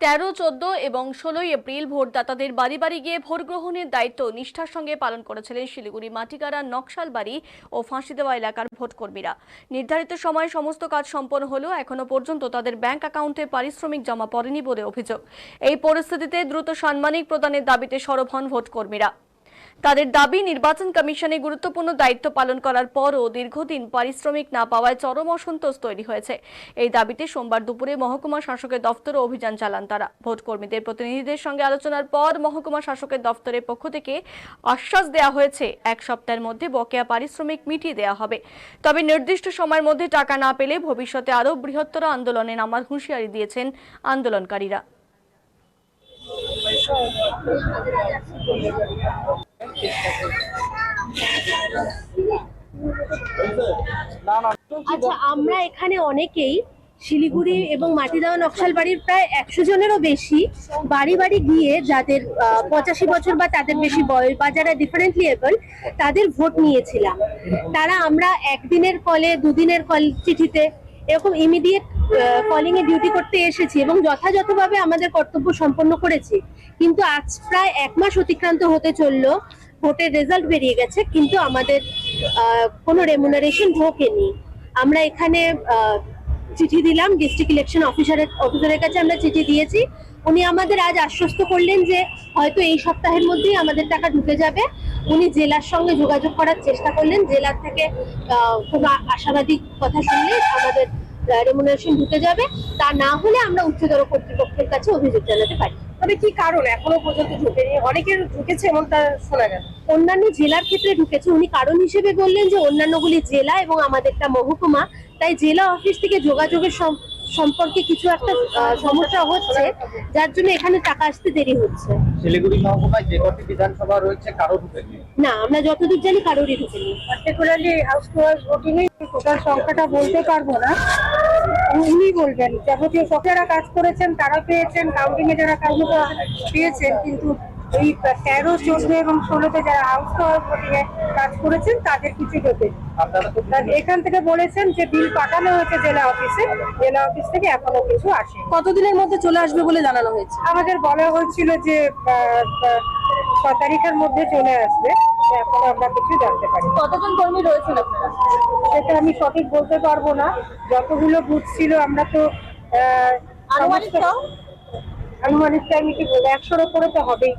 13, 14 এবং 16 এপ্রিল ভোটদাতাদের বাড়ি বাড়ি গিয়ে ভোট গ্রহণের দায়িত্ব নিষ্ঠার সঙ্গে পালন করেছিলেন শিলিগুড়ি মাটিগাড়া নকশালবাড়ি ও ফাঁসি দেওয়া এলাকার ভোটকর্মীরা। নির্ধারিত সময়ে সমস্ত কাজ সম্পন্ন হলেও এখনো পর্যন্ত তাদের ব্যাংক অ্যাকাউন্টে পারিশ্রমিক জমা পড়েনি বলে অভিযোগ। এই পরিস্থিতিতে দ্রুত সাম্মানিক প্রদানের দাবিতে সরব হন ভোটকর্মীরা। তাদের দাবি, নির্বাচন কমিশনে গুরুত্বপূর্ণ দায়িত্ব পালন করার পরও দীর্ঘদিন পারিশ্রমিক না পাওয়ায় চরম অসন্তোষ তৈরি হয়েছে। এই দাবিতে সোমবার দুপুরে মহকুমা শাসকের দফতরে অভিযান চালান তারা। ভোটকর্মীদের প্রতিনিধিদের সঙ্গে আলোচনার পর মহকুমা শাসকের দফতরের পক্ষ থেকে আশ্বাস দেওয়া হয়েছে 1 সপ্তাহের মধ্যে বকেয়া পারিশ্রমিক মিটিয়ে দেওয়া হবে। তবে নির্দিষ্ট সময়ের মধ্যে টাকা না পেলে ভবিষ্যতে আরও বৃহত্তর আন্দোলনে নামার হুঁশিয়ারি দিয়েছেন আন্দোলনকারীরা। আচ্ছা, আমরা এখানে অনেকেই শিলিগুড়ি এবং মাটিদাওয়া নকশালবাড়ির প্রায় 100 জনেরও বেশি বাড়ি বাড়ি গিয়ে যাদের 85 বছর বা তাদের বেশি বয়স বা যারা ডিফারেন্টলি এবল তাদের ভোট নিয়েছিলাম। তারা আমরা একদিনের কলে, দুদিনের কল চিঠিতে এরকম ইমিডিয়েট কলিং এ ডিউটি করতে এসেছি এবং যথাযথভাবে আমাদের কর্তব্য সম্পন্ন করেছি। কিন্তু আজ প্রায় 1 মাস অতিক্রান্ত হতে চললো, ভোটের রেজাল্ট বেরিয়ে গেছে, কিন্তু আমাদের কোনো রেমুনারেশন ঢোকেনি। আমরা এখানে চিঠি দিলাম, ডিস্ট্রিক্ট ইলেকশন অফিসারের কাছে আমরা চিঠি দিয়েছি। উনি আমাদের আজ আশ্বস্ত করলেন যে হয়তো এই সপ্তাহের মধ্যেই আমাদের টাকা ঢুকে যাবে। উনি জেলার সঙ্গে যোগাযোগ করার চেষ্টা করলেন, জেলার থেকে খুব আশাবাদী কথা শুনলে আমাদের রেমুনারেশন ঢুকে যাবে। তা না হলে আমরা উচ্চতর কর্তৃপক্ষের কাছে অভিযোগ জানাতে পারি। তবে কি কারণ এখনো পর্যন্ত ঢুকেনি? অনেকের ঢুকেছে এমনটা শোনা গেল। অন্যান্য জেলার ক্ষেত্রে ঢুকেছে। উনি কারণ হিসেবে বললেন যে অন্যান্যগুলি জেলা এবং আমাদেরটা মহকুমা, তাই জেলা অফিস থেকে যোগাযোগের সম্পর্কে কিছু একটা সমস্যা হচ্ছে, যার জন্য এখানে টাকা আসতে দেরি হচ্ছে। শিলিগুড়ি মহকুমায় যে কটি বিধানসভা রয়েছে কারো ঢুকেনি? না, আমরা যতদূর জানি কারোরই ঢুকেনি। Particularly house to house voting এ টোটাল সংখ্যাটা বলতে পারবো না, উনি বলবেন। যাবতীয় সব যারা কাজ করেছেন তারা পেয়েছেন, কাউন্টিং এ যারা কাজ পেয়েছেন, কিন্তু এই 13, 14 এবং 16-তে যারা হাউস টু হাউস ভোটিং এ কাজ করেছেন তাদের কিছু ঢোকেনি। এখান থেকে বলেছেন যে বিল পাঠানো হয়েছে জেলা অফিসে, জেলা অফিস থেকে এখনো কিছু আসে। কতদিনের মধ্যে চলে আসবে বলে জানানো হয়েছে? আমাদের বলা হয়েছিল যে 6 তারিখের মধ্যে চলে আসবে, এখন আমরা কিছু জানতে পারি। কতজন কর্মী রয়েছেন আপনারা? সেটা আমি সঠিক বলতে পারবো না। যতগুলো বুথ ছিল আমরা তো আনুমানিক আমি কি বলবো, 100-র উপরে তো হবেই।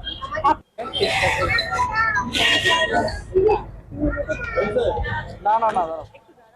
না।